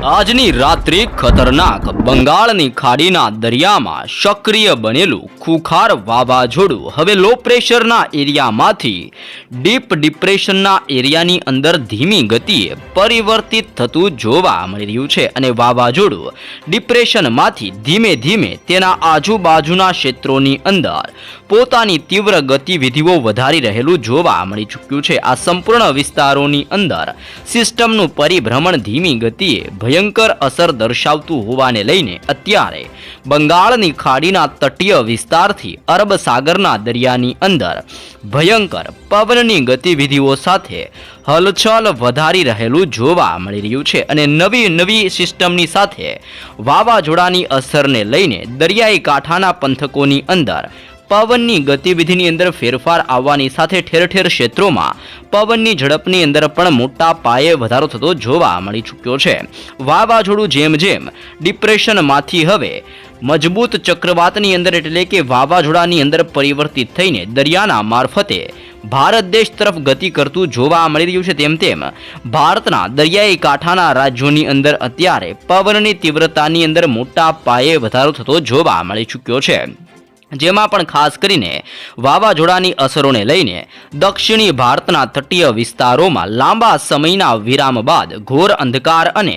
આજની રાત્રે ખતરનાક બંગાળની ખાડીના દરિયામાં સક્રિય બનેલું ખુખાર વાવાઝોડું હવે લો પ્રેશરના એરિયામાંથી ડીપ ડિપ્રેશનના એરિયાની અંદર ધીમી ગતિએ પરિવર્તિત થતું જોવા મળી રહ્યું છે અને વાવાઝોડું ડિપ્રેશનમાંથી ધીમે ધીમે તેના આજુબાજુના ક્ષેત્રોની અંદર પોતાની તીવ્ર ગતિવિધિઓ વધારી રહેલું જોવા મળી ચૂક્યું છે। આ સંપૂર્ણ વિસ્તારોની અંદર સિસ્ટમનું પરિભ્રમણ ધીમી ગતિએ ભયંકર અસર દર્શાવતું હોવાને લઈને અત્યારે બંગાળની ખાડીના તટીય વિસ્તારથી અરબ સાગરના દરિયાની અંદર ભયંકર પવનની ગતિવિધિઓ સાથે હલચલ વધારી રહેલું જોવા મળી રહ્યું છે અને નવી સિસ્ટમની સાથે વાવાઝોડાની અસરને લઈને દરિયાઈ કાંઠાના પંથકોની અંદર પવનની ગતિવિધિની અંદર ફેરફાર આવવાની સાથે ઠેર ઠેર ક્ષેત્રોમાં પવનની ઝડપની અંદર પણ મોટા પાયે વધારો થતો જોવા મળી ચૂક્યો છે। વાવાઝોડું જેમ જેમ ડિપ્રેશનમાંથી હવે મજબૂત ચક્રવાતની અંદર એટલે કે વાવાઝોડાની અંદર પરિવર્તિત થઈને દરિયાના મારફતે ભારત દેશ તરફ ગતિ કરતું જોવા મળી રહ્યું છે તેમ તેમ ભારતના દરિયાઈ કાંઠાના રાજ્યોની અંદર અત્યારે પવનની તીવ્રતાની અંદર મોટા પાયે વધારો થતો જોવા મળી ચૂક્યો છે। જેમાં પણ ખાસ કરીને વાવાઝોડાની અસરોને લઈને દક્ષિણી ભારતના તટીય વિસ્તારોમાં લાંબા સમયના વિરામ બાદ ઘોર અંધકાર અને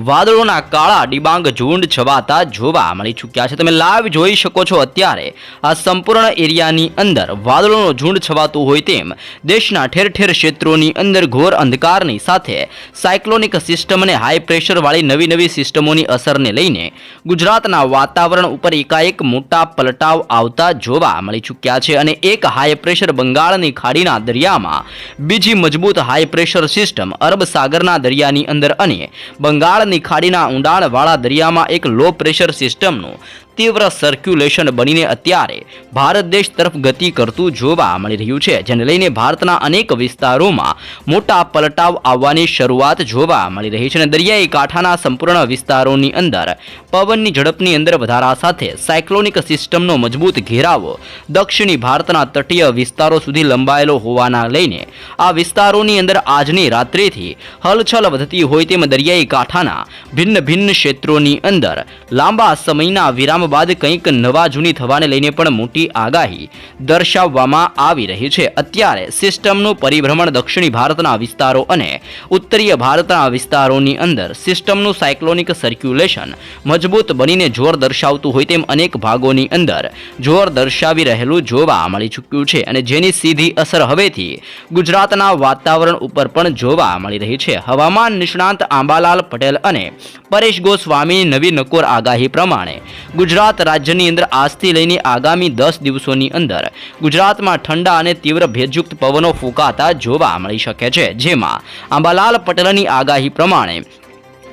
વાદળોના કાળા ડિબાંગ ઝુંડ છવાતા જોવા મળી ચૂક્યા છે। તમે લાઈવ જોઈ શકો છો અત્યારે આ સંપૂર્ણ એરિયાની અંદર વાદળોનો ઝુંડ છવાતું હોય તેમ દેશના ઠેર ઠેર ક્ષેત્રોની અંદર ઘોર અંધકારની સાથે સાયક્લોનિક સિસ્ટમ અને હાઈ પ્રેશરવાળી નવી સિસ્ટમોની અસરને લઈને ગુજરાતના વાતાવરણ ઉપર એકાએક મોટા પલટાવ આવતા જોવા મળી ચૂક્યા છે અને એક હાઈ પ્રેશર બંગાળની ખાડીના દરિયામાં બીજી મજબૂત હાઈ પ્રેશર સિસ્ટમ અરબ સાગરના દરિયાની અંદર અને બંગાળની ખાડીના ઊંડાણવાળા દરિયામાં એક લો પ્રેશર સિસ્ટમનું તીવ્ર સર્ક્યુલેશન બનીને અત્યારે ભારત દેશ તરફ ગતિ કરતું જોવા મળી રહ્યું છે, જેને લઈને ભારતના અનેક વિસ્તારોમાં મોટા પલટાવ આવવાની શરૂઆત જોવા મળી રહી છે અને દરિયાઈ કાંઠાના સંપૂર્ણ વિસ્તારોની અંદર પવનની ઝડપની અંદર વધારા સાથે સાયક્લોનિક સિસ્ટમનો મજબૂત ઘેરાવો દક્ષિણી ભારતના તટીય વિસ્તારો સુધી લંબાયેલો હોવાના લઈને આ વિસ્તારોની અંદર આજની રાત્રિથી હલચલ વધતી હોય તેમ દરિયાઈ કાંઠાના ભિન્ન ક્ષેત્રોની અંદર લાંબા સમયના વિરામ બાદ કંઈક નવા જૂની થવાને લઈને પણ મોટી આગાહી દર્શાવવામાં આવી રહી છે। અત્યારે સિસ્ટમનું પરિભ્રમણ દક્ષિણી ભારતના વિસ્તારો અને ઉત્તરીય ભારતના વિસ્તારોની અંદર સિસ્ટમનું સાયક્લોનિક સર્ક્યુલેશન મજબૂત બનીને જોર દર્શાવતું હોય તેમ અનેક ભાગોની અંદર જોર દર્શાવી રહેલું જોવા મળી ચૂક્યું છે અને જેની સીધી અસર હવેથી ગુજરાતના વાતાવરણ ઉપર પણ જોવા મળી રહી છે। હવામાન નિષ્ણાંત આંબાલાલ પટેલ અને પરેશ ગોસ્વામીની નવી નકોર આગાહી પ્રમાણે ગુજરાત રાજ્યની અંદર આજથી લઈને આગામી 10 દિવસોની અંદર ગુજરાતમાં ઠંડા અને તીવ્ર ભેજયુક્ત પવનો ફૂંકાતા જોવા મળી શકે છે। જેમાં આંબાલાલ પટેલની આગાહી પ્રમાણે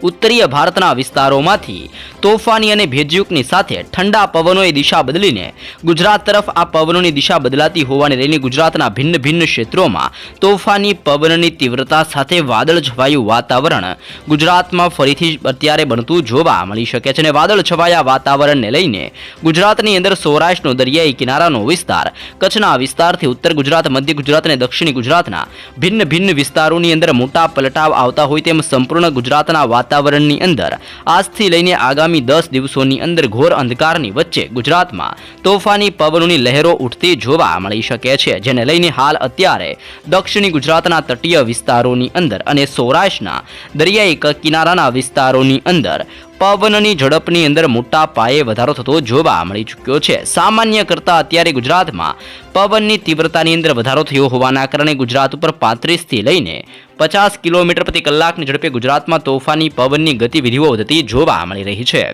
ઉત્તરીય ભારતના વિસ્તારોમાંથી તોફાની અને ભેજયુક્તની સાથે ઠંડા પવનોએ દિશા બદલીને ગુજરાત તરફ આ પવનોની દિશા બદલાતી હોવાને લઈને ગુજરાતના ભિન્ન ક્ષેત્રોમાં તોફાની પવનની તીવ્રતા સાથે વાદળ છવાયું વાતાવરણ ગુજરાતમાં ફરીથી અત્યારે બનતું જોવા મળી શકે છે અને વાદળ છવાયા વાતાવરણને લઈને ગુજરાતની અંદર સૌરાષ્ટ્રનો દરિયાઈ કિનારાનો વિસ્તાર, કચ્છના વિસ્તારથી ઉત્તર ગુજરાત, મધ્ય ગુજરાત અને દક્ષિણી ગુજરાતના ભિન્ન વિસ્તારોની અંદર મોટા પલટાવ આવતા હોય તેમ સંપૂર્ણ ગુજરાતના વાતાવરણની અંદર આજથી લઈને આગામી 10 દિવસોની અંદર ઘોર અંધકારની વચ્ચે ગુજરાતમાં તોફાની પવનોની લહેરો ઉઠતી જોવા મળી શકે છે, જેને લઈને હાલ અત્યારે દક્ષિણી ગુજરાતના તટીય વિસ્તારોની અંદર અને સૌરાષ્ટ્રના દરિયાઈ કિનારાના વિસ્તારોની અંદર પવનની ઝડપની અંદર મોટા પાયે વધારો થતો જોવા મળી ચૂક્યો છે। સામાન્ય કરતાં અત્યારે ગુજરાતમાં પવનની તીવ્રતાની અંદર વધારો થયો હોવાના કારણે ગુજરાત ઉપર 35 થી લઈને 50 કિલોમીટર પ્રતિ કલાકની ઝડપે ગુજરાતમાં તોફાની પવનની ગતિવિધિઓ વધતી જોવા મળી રહી છે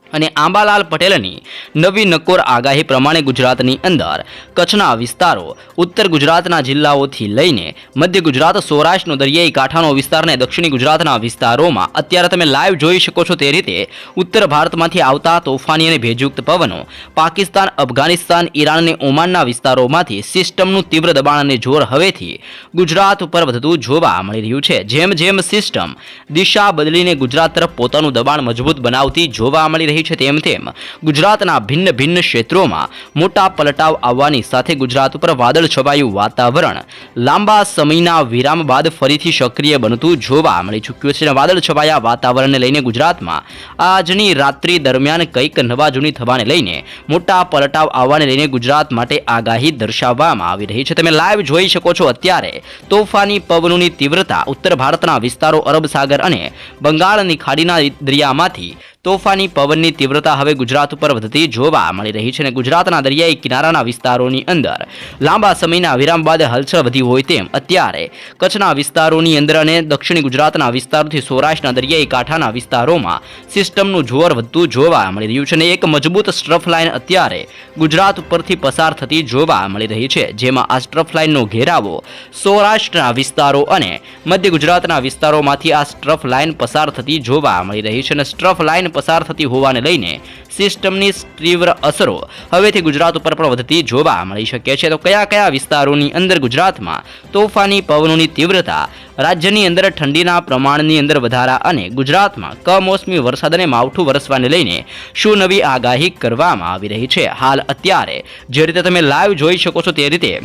અને આંબાલાલ પટેલની નવી નકોર આગાહી પ્રમાણે ગુજરાતની અંદર કચ્છના વિસ્તારો, ઉત્તર ગુજરાતના જિલ્લાઓથી લઈને મધ્ય ગુજરાત, સૌરાષ્ટ્રનો દરિયાઈ કાંઠાનો વિસ્તાર અને દક્ષિણી ગુજરાતના વિસ્તારોમાં અત્યારે તમે લાઈવ જોઈ શકો છો તે રીતે ઉત્તર ભારતમાંથી આવતા તોફાની અને ભેજયુક્ત પવનો પાકિસ્તાન, અફઘાનિસ્તાન, ઈરાન અને ઓમાનના વિસ્તારોમાંથી સિસ્ટમનું તીવ્ર દબાણ અને જોર હવેથી ગુજરાત ઉપર વધતું જોવા મળી રહ્યું છે। જેમ સિસ્ટમ દિશા બદલીને ગુજરાત તરફ પોતાનું દબાણ મજબૂત બનાવતી જોવા મળી રહી રહી છે, તેમ તેમ ગુજરાતના ભિન્ન ભિન્ન ક્ષેત્રોમાં મોટા પલટાવ આવવાની સાથે ગુજરાત ઉપર વાદળ છવાયું વાતાવરણ લાંબા સમયના વિરામ બાદ ફરીથી સક્રિય બનતું જોવા મળી ચૂક્યું છે. વાદળ છવાયા વાતાવરણને લઈને ગુજરાતમાં આજની રાત્રિ દરમિયાન કંઈક નવા જૂની થવાને લઈને મોટા પલટાવ આવવાને લઈને ગુજરાત માટે આગાહી દર્શાવવામાં આવી રહી છે. તમે લાઈવ જોઈ શકો છો. અત્યારે તોફાની પવનોની તીવ્રતા ઉત્તર ભારતના વિસ્તારો, અરબ સાગર અને બંગાળની ખાડીના દરિયામાંથી તોફાની પવનની તીવ્રતા હવે ગુજરાત ઉપર વધતી જોવા મળી રહી છે અને ગુજરાતના દરિયાઈ કિનારાના વિસ્તારોની અંદર લાંબા સમયના વિરામ બાદ હલચલ વધી હોય તેમ અત્યારે કચ્છના વિસ્તારોની અંદર અને દક્ષિણ ગુજરાતના વિસ્તારોથી સૌરાષ્ટ્રના દરિયાઈ કાંઠાના વિસ્તારોમાં સિસ્ટમનું જોર વધતું જોવા મળી રહ્યું છે અને એક મજબૂત સ્ટ્રફ લાઇન અત્યારે ગુજરાત ઉપરથી પસાર થતી જોવા મળી રહી છે, જેમાં આ સ્ટ્રફ લાઇનનો ઘેરાવો સૌરાષ્ટ્રના વિસ્તારો અને મધ્ય ગુજરાતના વિસ્તારોમાંથી આ સ્ટ્રફ લાઇન પસાર થતી જોવા મળી રહી છે અને સ્ટ્રફ લાઇન પસાર થતી હોવાને લઈને સિસ્ટમની તીવ્ર અસરો હવેથી ગુજરાત ઉપર પણ વધતી જોવા મળી શકે છે. તો કયા કયા વિસ્તારોની અંદર ગુજરાતમાં તોફાની પવનોની તીવ્રતા, રાજ્યની અંદર ઠંડીના પ્રમાણની અંદર વધારા અને ગુજરાતમાં કમોસમી વરસાદ અને માવઠું વરસવાને લઈને શું નવી આગાહી કરવામાં આવી રહી છે. હાલ અત્યારે જે રીતે તમે લાઈવ જોઈ શકો છો તે રીતે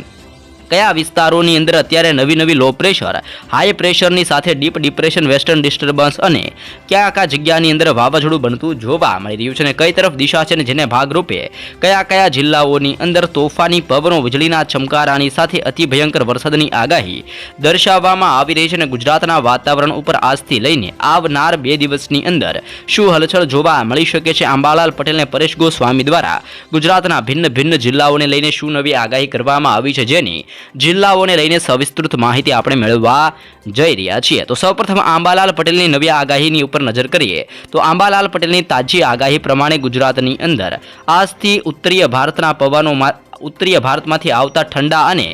કયા વિસ્તારોની અંદર અત્યારે નવી નવી લો પ્રેશર, હાઈ પ્રેશરની સાથે ડીપ ડિપ્રેશન, વેસ્ટર્ન ડિસ્ટર્બન્સ અને કયા જગ્યાની અંદર વાવાઝોડું બનતું જોવા મળી રહ્યું છે અને કઈ તરફ દિશા છે અને જેને ભાગરૂપે કયા જિલ્લાઓની અંદર તોફાની પવનો, વીજળીના ચમકારાની સાથે અતિ ભયંકર વરસાદની આગાહી દર્શાવવામાં આવી રહી છે અને ગુજરાતના વાતાવરણ ઉપર આજથી લઈને આવનાર 2 દિવસની અંદર શું હલચલ જોવા મળી શકે છે. અંબાલાલ પટેલ અને પરેશ ગોસ્વામી દ્વારા ગુજરાતના ભિન્ન ભિન્ન જિલ્લાઓને લઈને શું નવી આગાહી કરવામાં આવી છે, જેની જિલ્લાઓને લઈને સવિસ્તૃત માહિતી આપણે મેળવવા જઈ રહ્યા છીએ. તો સૌપ્રથમ અંબાલાલ પટેલની નવી આગાહીની ઉપર નજર કરીએ તો અંબાલાલ પટેલની તાજી આગાહી પ્રમાણે ગુજરાતની અંદર આજથી ઉત્તરીય ભારતમાંથી આવતા ઠંડા અને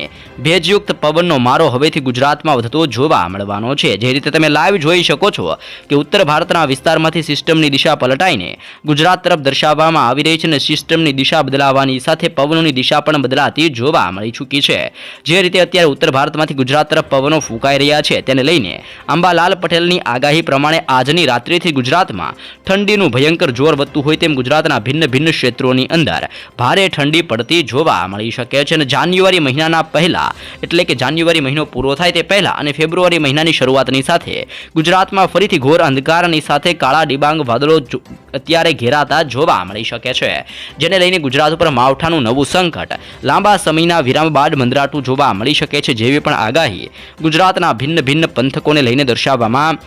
ભેજયુક્ત પવનનો મારો હવેથી ગુજરાતમાં વધતો જોવા મળવાનો છે. જે રીતે તમે લાઈવ જોઈ શકો છો કે ઉત્તર ભારતના વિસ્તારમાંથી સિસ્ટમની દિશા પલટાઈને ગુજરાત તરફ દર્શાવવામાં આવી રહી છે અને સિસ્ટમની દિશા બદલાવાની સાથે પવનોની દિશા પણ બદલાતી જોવા મળી ચૂકી છે. જે રીતે અત્યારે ઉત્તર ભારતમાંથી ગુજરાત તરફ પવનો ફૂંકાઈ રહ્યા છે તેને લઈને અંબાલાલ પટેલની આગાહી પ્રમાણે આજની રાત્રિથી ગુજરાતમાં ઠંડીનું ભયંકર જોર વધતું હોય તેમ ગુજરાતના ભિન્ન ભિન્ન ક્ષેત્રોની અંદર ભારે ઠંડી પડતી જોવા મળી શકે છે અને જાન્યુઆરી મહિનાના પહેલા, એટલે કે જાન્યુઆરી મહિનો પૂરો થાય તે પહેલા અને ફેબ્રુઆરી મહિનાની શરૂઆતની સાથે ગુજરાતમાં ફરીથી ઘોર અંધકારની સાથે કાળા ડિબાંગ વાદળો અત્યારે ઘેરાતા જોવા મળી શકે છે, જેને લઈને ગુજરાત ઉપર માવઠાનું નવું સંકટ લાંબા સમયના વિરામ બાદ મંદરાતું જોવા મળી શકે છે. જેવી પણ આગાહી ગુજરાતના ભિન્ન ભિન્ન પંથકોને લઈને દર્શાવવામાં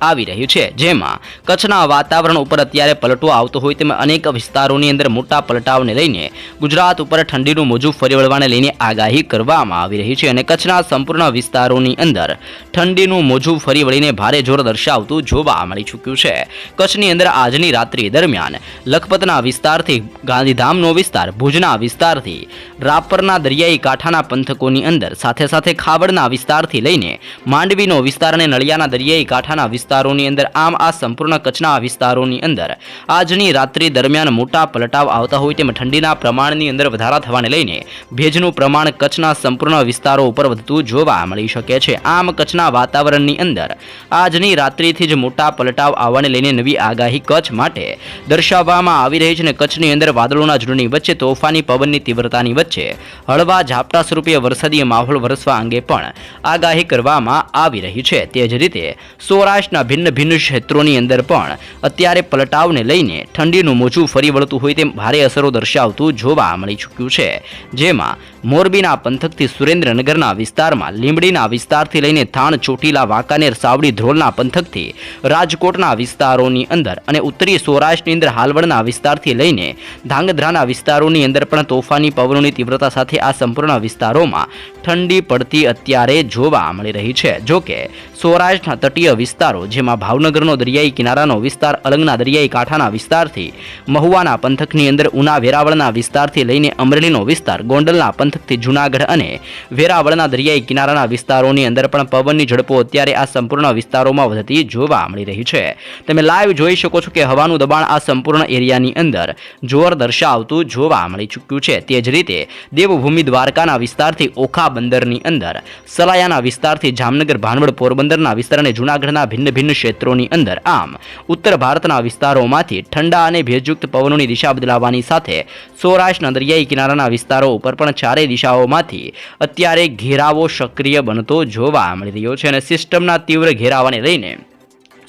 આવી રહ્યું છે, જેમાં કચ્છના વાતાવરણ ઉપર અત્યારે પલટો આવતો હોય તેમ અનેક વિસ્તારોની અંદર મોટા પલટાવને લઈને ગુજરાત ઉપર ઠંડીનું મોજું ફરી વળવાને લઈને આગાહી કરવામાં આવી રહી છે અને કચ્છના સંપૂર્ણ વિસ્તારોની અંદર ઠંડીનું મોજું ફરી વળીને ભારે જોર દર્શાવતું જોવા મળી ચૂક્યું છે. કચ્છની અંદર આજની રાત્રિ દરમિયાન લખપતના વિસ્તારથી ગાંધીધામનો વિસ્તાર, ભુજના વિસ્તારથી રાપરના દરિયાઈ કાંઠાના પંથકોની અંદર સાથે ખાવડના વિસ્તારથી લઈને માંડવીનો વિસ્તાર અને નળિયાના દરિયાઈ કાંઠાના વિસ્તારોની અંદર આમ આ સંપૂર્ણ કચ્છના વિસ્તારોની અંદર આજની રાત્રિ દરમિયાન મોટા પલટાવ આવતા હોય તેમ ઠંડીના પ્રમાણની અંદર વધારા થવાને લઈને ભેજનું પ્રમાણ કચ્છના સંપૂર્ણ વિસ્તારો ઉપર વધતું જોવા મળી શકે છે. આમ કચ્છના વાતાવરણની અંદર આજની રાત્રિથી જ મોટા પલટાવ આવવાને લઈને નવી આગાહી કચ્છ માટે દર્શાવવામાં આવી રહી છે અને કચ્છની અંદર વાદળોના ઝુંડની વચ્ચે તોફાની પવનની તીવ્રતાની વચ્ચે હળવા ઝાપટા સ્વરૂપે વરસાદી માહોલ વરસવા અંગે પણ આગાહી કરવામાં આવી રહી છે. તે જ રીતે સૌરાષ્ટ્રના ભિન્ન ભિન્ન ક્ષેત્રોની અંદર પણ અત્યારે પલટાવને લઈને ઠંડીનું મોજું ફરી વળતું હોય તેમ ભારે અસરો દર્શાવતું જોવા મળી ચૂક્યું છે, જેમાં મોરબીના પંથકથી સુરેન્દ્રનગરના વિસ્તારમાં, લીંબડીના વિસ્તારથી લઈને થાણ, ચોટીલા, વાંકાનેર, સાવડી, ધ્રોલના પંથકથી રાજકોટના વિસ્તારોની અંદર અને ઉત્તરીય સૌરાષ્ટ્રની અંદર હાલવડના વિસ્તારથી લઈને ધાંગધ્રાના વિસ્તારોની અંદર પણ તોફાની પવનોની તીવ્રતા સાથે આ સંપૂર્ણ વિસ્તારોમાં ઠંડી પડતી અત્યારે જોવા મળી રહી છે. જોકે સૌરાષ્ટ્રના તટીય વિસ્તારો, જેમાં ભાવનગરનો દરિયાઈ કિનારાનો વિસ્તાર, અલંગના દરિયાઈ કાંઠાના વિસ્તારથી મહુવાના પંથકની અંદર ઉના, વેરાવળના વિસ્તારથી લઈને અમરેલીનો વિસ્તાર, ગોંડલના પંથકથી જૂનાગઢ અને વેરાવળના દરિયાઈ કિનારાના વિસ્તારોની અંદર પણ પવનની ઝડપો અત્યારે આ સંપૂર્ણ વિસ્તારોમાં વધતી જોવા મળી રહી છે. તમે લાઈવ જોઈ શકો છો કે હવાનું દબાણ આ સંપૂર્ણ એરિયાની અંદર જોર દર્શાવતું જોવા મળી ચૂક્યું છે. તે જ રીતે દેવભૂમિ દ્વારકાના વિસ્તારથી ઓખા બંદરની અંદર, સલાયાના વિસ્તારથી જામનગર, ભાનવડ, પોરબંદરના વિસ્તાર અને જૂનાગઢના ભિન્ન ભિન્ન ક્ષેત્રોની અંદર આમ ઉત્તર ભારતના વિસ્તારોમાંથી ઠંડા અને ભેજયુક્ત પવનોની દિશા બદલાવાની સાથે સૌરાષ્ટ્રના દરિયાઈ કિનારાના વિસ્તારો ઉપર પણ ચારેય દિશાઓમાંથી અત્યારે ઘેરાવો સક્રિય બનતો જોવા મળી રહ્યો છે અને સિસ્ટમના તીવ્ર ઘેરાવાને લઈને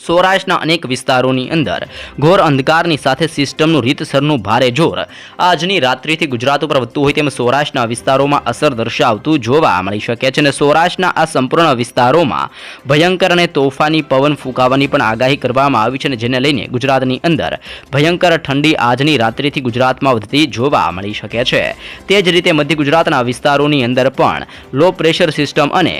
સૌરાષ્ટ્રના અનેક વિસ્તારોની અંદર ઘોર અંધકારની સાથે સિસ્ટમનું રીતસરનું ભારે જોર આજની રાત્રિથી ગુજરાત ઉપર વધતું હોય તેમ સૌરાષ્ટ્રના વિસ્તારોમાં અસર દર્શાવતું જોવા મળી શકે છે અને સૌરાષ્ટ્રના આ સંપૂર્ણ વિસ્તારોમાં ભયંકર અને તોફાની પવન ફૂંકાવાની પણ આગાહી કરવામાં આવી છે અને જેને લઈને ગુજરાતની અંદર ભયંકર ઠંડી આજની રાત્રિથી ગુજરાતમાં વધતી જોવા મળી શકે છે. તે જ રીતે મધ્ય ગુજરાતના વિસ્તારોની અંદર પણ લો પ્રેશર સિસ્ટમ અને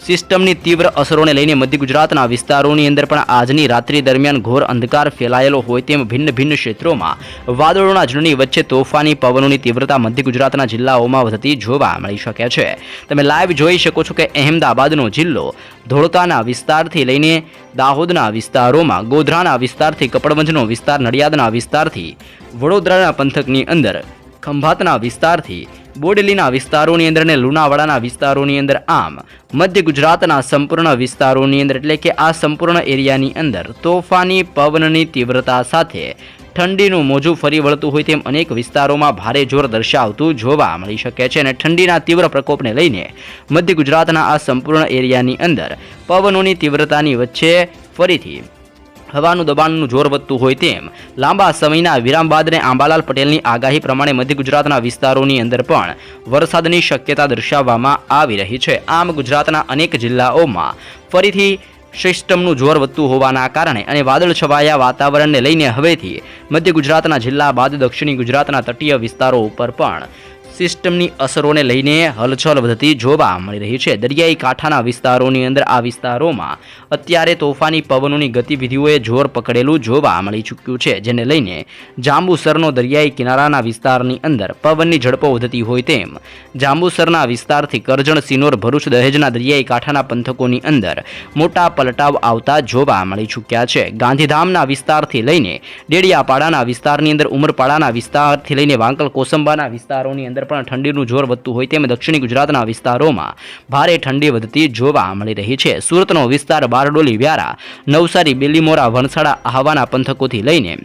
સિસ્ટમની તીવ્ર અસરોને લઈને મધ્ય ગુજરાતના વિસ્તારોની અંદર પણ આજની રાત્રિ દરમિયાન ઘોર અંધકાર ફેલાયેલો હોય તેમ ભિન્ન ભિન્ન ક્ષેત્રોમાં વાદળોના ઝુંડની વચ્ચે તોફાની પવનોની તીવ્રતા મધ્ય ગુજરાતના જિલ્લાઓમાં વધતી જોવા મળી શકે છે. તમે લાઈવ જોઈ શકો છો કે અહેમદાબાદનો જિલ્લો, ધોળકાના વિસ્તારથી લઈને દાહોદના વિસ્તારોમાં, ગોધરાના વિસ્તારથી કપડવંજનો વિસ્તાર, નડિયાદના વિસ્તારથી વડોદરાના પંથકની અંદર, ખંભાતના વિસ્તારથી બોડેલીના વિસ્તારોની અંદર અને લુણાવાડાના વિસ્તારોની અંદર આમ મધ્ય ગુજરાતના સંપૂર્ણ વિસ્તારોની અંદર એટલે કે આ સંપૂર્ણ એરિયાની અંદર તોફાની પવનની તીવ્રતા સાથે ઠંડીનું મોજું ફરી વળતું હોય તેમ અનેક વિસ્તારોમાં ભારે જોર દર્શાવતું જોવા મળી શકે છે અને ઠંડીના તીવ્ર પ્રકોપને લઈને મધ્ય ગુજરાતના આ સંપૂર્ણ એરિયાની અંદર પવનોની તીવ્રતાની વચ્ચે ફરીથી હવાનું દબાણનું જોર વધતું હોય તેમ લાંબા સમયના વિરામ બાદ આંબાલાલ પટેલની આગાહી પ્રમાણે મધ્ય ગુજરાતના વિસ્તારોની અંદર પણ વરસાદની શક્યતા દર્શાવવામાં આવી રહી છે. આમ ગુજરાતના અનેક જિલ્લાઓમાં ફરીથી સિસ્ટમનું જોર વધતું હોવાના કારણે અને વાદળ છવાયા વાતાવરણને લઈને હવેથી મધ્ય ગુજરાતના જિલ્લા બાદ દક્ષિણી ગુજરાતના તટીય વિસ્તારો ઉપર પણ સિસ્ટમની અસરોને લઈને હલચલ વધતી જોવા મળી રહી છે. દરિયાઈ કાંઠાના વિસ્તારોની અંદર આ વિસ્તારોમાં અત્યારે તોફાની પવનોની ગતિવિધિઓએ જોર પકડેલું જોવા મળી ચૂક્યું છે, જેને લઈને જાંબુસરનો દરિયાઈ કિનારાના વિસ્તારની અંદર પવનની ઝડપો વધતી હોય તેમ જાંબુસરના વિસ્તારથી કરજણ, સિનોર, ભરૂચ, દહેજના દરિયાઈ કાંઠાના પંથકોની અંદર મોટા પલટાવ આવતા જોવા મળી ચૂક્યા છે. ગાંધીધામના વિસ્તારથી લઈને ડેડિયાપાડાના વિસ્તારની અંદર, ઉમરપાડાના વિસ્તારથી લઈને વાંકલ, કોસંબાના વિસ્તારોની અંદર પણ ઠંડીનું જોર વધતું હોય તેમ દક્ષિણી ગુજરાતના વિસ્તારોમાં ભારે ઠંડી વધતી જોવા મળી રહી છે. સુરતનો વિસ્તાર, બારડોલી, વ્યારા, નવસારી, બેલીમોરા, વણસાડા, આહવાના પંથકોથી લઈને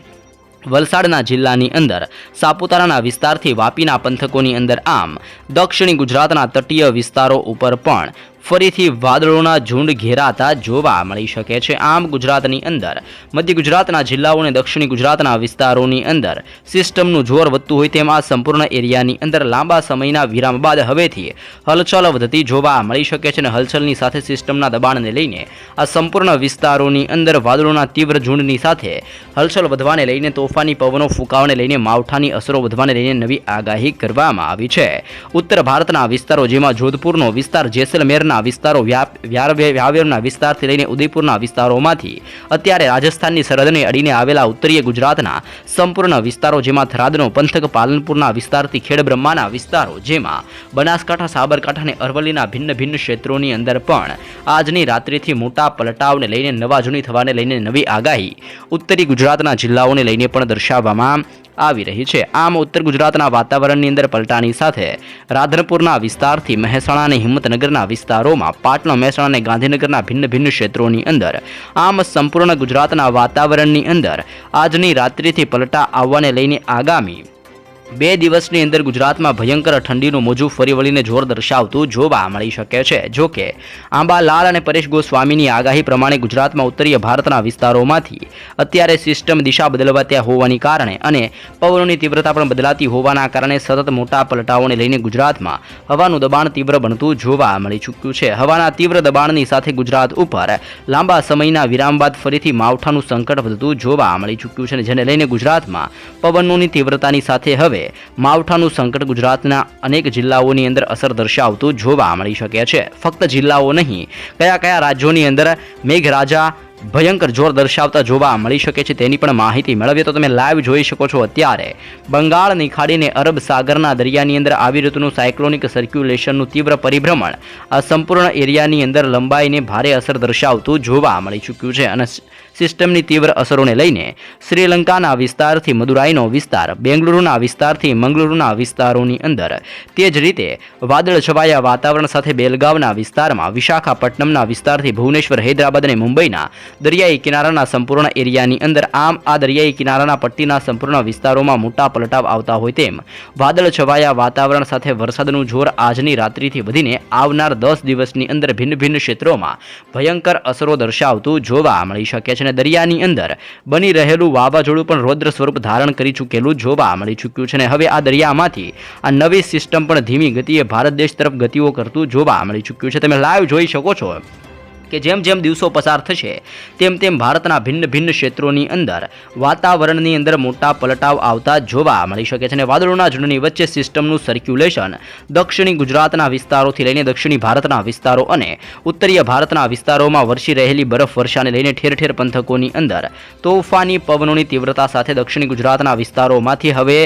વલસાડના જિલ્લાની અંદર સાપુતારાના વિસ્તારથી વાપીના પંથકોની અંદર આમ દક્ષિણી ગુજરાતના તટીય વિસ્તારો ઉપર પણ ફરીથી વાદળોના ઝુંડ ઘેરાતા જોવા મળી શકે છે. આમ ગુજરાતની અંદર મધ્ય ગુજરાતના જિલ્લાઓ અને દક્ષિણી ગુજરાતના વિસ્તારોની અંદર સિસ્ટમનું જોર વધતું હોય તેમ આ સંપૂર્ણ એરિયાની અંદર લાંબા સમયના વિરામ બાદ હવેથી હલચલ વધતી જોવા મળી શકે છે અને હલચલની સાથે સિસ્ટમના દબાણને લઈને આ સંપૂર્ણ વિસ્તારોની અંદર વાદળોના તીવ્ર ઝુંડની સાથે હલચલ વધવાને લઈને તોફાની પવનો ફૂંકાવાને લઈને માવઠાની અસરો વધવાને લઈને નવી આગાહી કરવામાં આવી છે. ઉત્તર ભારતના વિસ્તારો જેમાં જોધપુરનો વિસ્તાર, જેસલમેરના વિસ્તારો, વ્યાવેરના વિસ્તારથી લઈને ઉદયપુરના વિસ્તારોમાંથી અત્યારે રાજસ્થાનની સરહદને અડીને આવેલા ઉત્તરીય ગુજરાતના સંપૂર્ણ વિસ્તારો જેમાં થરાદનો પંથક, પાલનપુરના વિસ્તારથી ખેડબ્રહ્માના વિસ્તારો જેમાં બનાસકાંઠા, સાબરકાંઠા અને અરવલ્લીના ભિન્ન ભિન્ન ક્ષેત્રોની અંદર પણ આજની રાત્રિથી મોટા પલટાવને લઈને નવા જૂની થવાને લઈને નવી આગાહી ઉત્તરી ગુજરાતના જિલ્લાઓને લઈને પણ દર્શાવવામાં આવી રહી છે. આમ ઉત્તર ગુજરાતના વાતાવરણની અંદર પલટાની સાથે રાધનપુરના વિસ્તારથી મહેસાણા અને હિંમતનગરના વિસ્તારોમાં, પાટણ, મહેસાણા અને ગાંધીનગરના ભિન્ન ભિન્ન ક્ષેત્રોની અંદર આમ સંપૂર્ણ ગુજરાતના વાતાવરણની અંદર આજની રાત્રિથી પલટા આવવાને લઈને આગામી 2 દિવસની અંદર ગુજરાતમાં ભયંકર ઠંડીનું મોજું ફરી વળીને જોર દર્શાવતું જોવા મળી શકે છે. જોકે આંબાલાલ અને પરેશ ગોસ્વામીની આગાહી પ્રમાણે ગુજરાતમાં ઉત્તરીય ભારતના વિસ્તારોમાંથી અત્યારે સિસ્ટમ દિશા બદલવાત્યા હોવાની કારણે અને પવનોની તીવ્રતા પણ બદલાતી હોવાના કારણે સતત મોટા પલટાઓને લઈને ગુજરાતમાં હવાનું દબાણ તીવ્ર બનતું જોવા મળી ચૂક્યું છે. હવાના તીવ્ર દબાણની સાથે ગુજરાત ઉપર લાંબા સમયના વિરામ બાદ ફરીથી માવઠાનું સંકટ વધતું જોવા મળી ચૂક્યું છે, જેને લઈને ગુજરાતમાં પવનોની તીવ્રતાની સાથે હવે માવઠાનું સંકટ ગુજરાતના અનેક જિલ્લાઓની અંદર અસર દર્શાવતું જોવા મળી શકે છે. ફક્ત જિલ્લાઓ નહીં, કયા કયા રાજ્યોની અંદર મેઘરાજા ભયંકર જોર દર્શાવતા જોવા મળી શકે છે તેની પણ માહિતી મેળવીએ તો તમે લાઈવ જોઈ શકો છો અત્યારે બંગાળની ખાડીને અરબ સાગરના દરિયાની અંદર આવી રીતનું સાયક્લોનિક સર્ક્યુલેશનનું તીવ્ર પરિભ્રમણ આ સંપૂર્ણ એરિયાની અંદર લંબાઈને ભારે અસર દર્શાવતું જોવા મળી ચૂક્યું છે અને સિસ્ટમની તીવ્ર અસરોને લઈને શ્રીલંકાના વિસ્તારથી મદુરાઈનો વિસ્તાર, બેંગલુરુના વિસ્તારથી મંગલુરુના વિસ્તારોની અંદર તે જ રીતે વાદળ છવાયા વાતાવરણ સાથે બેલગાવના વિસ્તારમાં, વિશાખાપટ્ટનમના વિસ્તારથી ભુવનેશ્વર, હૈદરાબાદ અને મુંબઈના દરિયાઈ કિનારાના સંપૂર્ણ એરિયાની અંદર આમ આ દરિયાઈ કિનારાના પટ્ટીના સંપૂર્ણ વિસ્તારોમાં મોટા પલટાવ આવતા હોય તેમ વાદળ છવાયા વાતાવરણ સાથે વરસાદનું જોર આજની રાત્રિથી વધીને આવનાર 10 દિવસની અંદર ભિન્ન ભિન્ન ક્ષેત્રોમાં ભયંકર અસરો દર્શાવતું જોવા મળી શકે છે અને દરિયાની અંદર બની રહેલું વાવાઝોડું પણ રૌદ્ર સ્વરૂપ ધારણ કરી ચૂકેલું જોવા મળી ચૂક્યું છે અને હવે આ દરિયામાંથી આ નવી સિસ્ટમ પણ ધીમી ગતિએ ભારત દેશ તરફ ગતિઓ કરતું જોવા મળી ચૂક્યું છે. તમે લાઈવ જોઈ શકો છો કે જેમ જેમ દિવસો પસાર થશે તેમ તેમ ભારતના ભિન્ન ભિન્ન ક્ષેત્રોની અંદર વાતાવરણની અંદર મોટા પલટાવ આવતા જોવા મળી શકે છે અને વાદળોના ઝુંડની વચ્ચે સિસ્ટમનું સર્ક્યુલેશન દક્ષિણી ગુજરાતના વિસ્તારોથી લઈને દક્ષિણી ભારતના વિસ્તારો અને ઉત્તરીય ભારતના વિસ્તારોમાં વરસી રહેલી બરફ વર્ષાને લઈને ઠેર ઠેર પંથકોની અંદર તોફાની પવનોની તીવ્રતા સાથે દક્ષિણી ગુજરાતના વિસ્તારોમાંથી હવે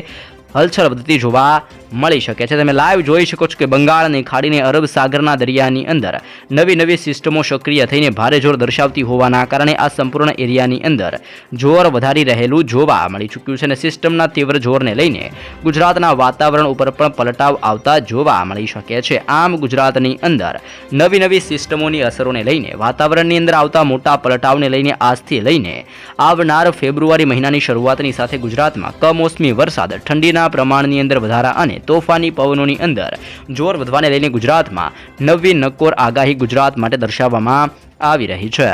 હલચલ વધતી જોવા મળી શકે છે. તમે લાઈવ જોઈ શકો છો કે બંગાળની ખાડીને અરબ સાગરના દરિયાની અંદર નવી નવી સિસ્ટમો સક્રિય થઈને ભારે જોર દર્શાવતી હોવાના કારણે આ સંપૂર્ણ એરિયાની અંદર જોર વધારી રહેલું જોવા મળી ચૂક્યું છે અને સિસ્ટમના તીવ્ર જોરને લઈને ગુજરાતના વાતાવરણ ઉપર પણ પલટાવ આવતા જોવા મળી શકે છે. આમ ગુજરાતની અંદર નવી નવી સિસ્ટમોની અસરોને લઈને વાતાવરણની અંદર આવતા મોટા પલટાવને લઈને આજથી લઈને આવનાર ફેબ્રુઆરી મહિનાની શરૂઆતની સાથે ગુજરાતમાં કમોસમી વરસાદ, ઠંડીના પ્રમાણની અંદર વધારા અને તોફાની પવનોની અંદર જોર વધવાને લઈને ગુજરાતમાં નવી નક્કોર આગાહી ગુજરાત માટે દર્શાવવામાં આવી રહી છે.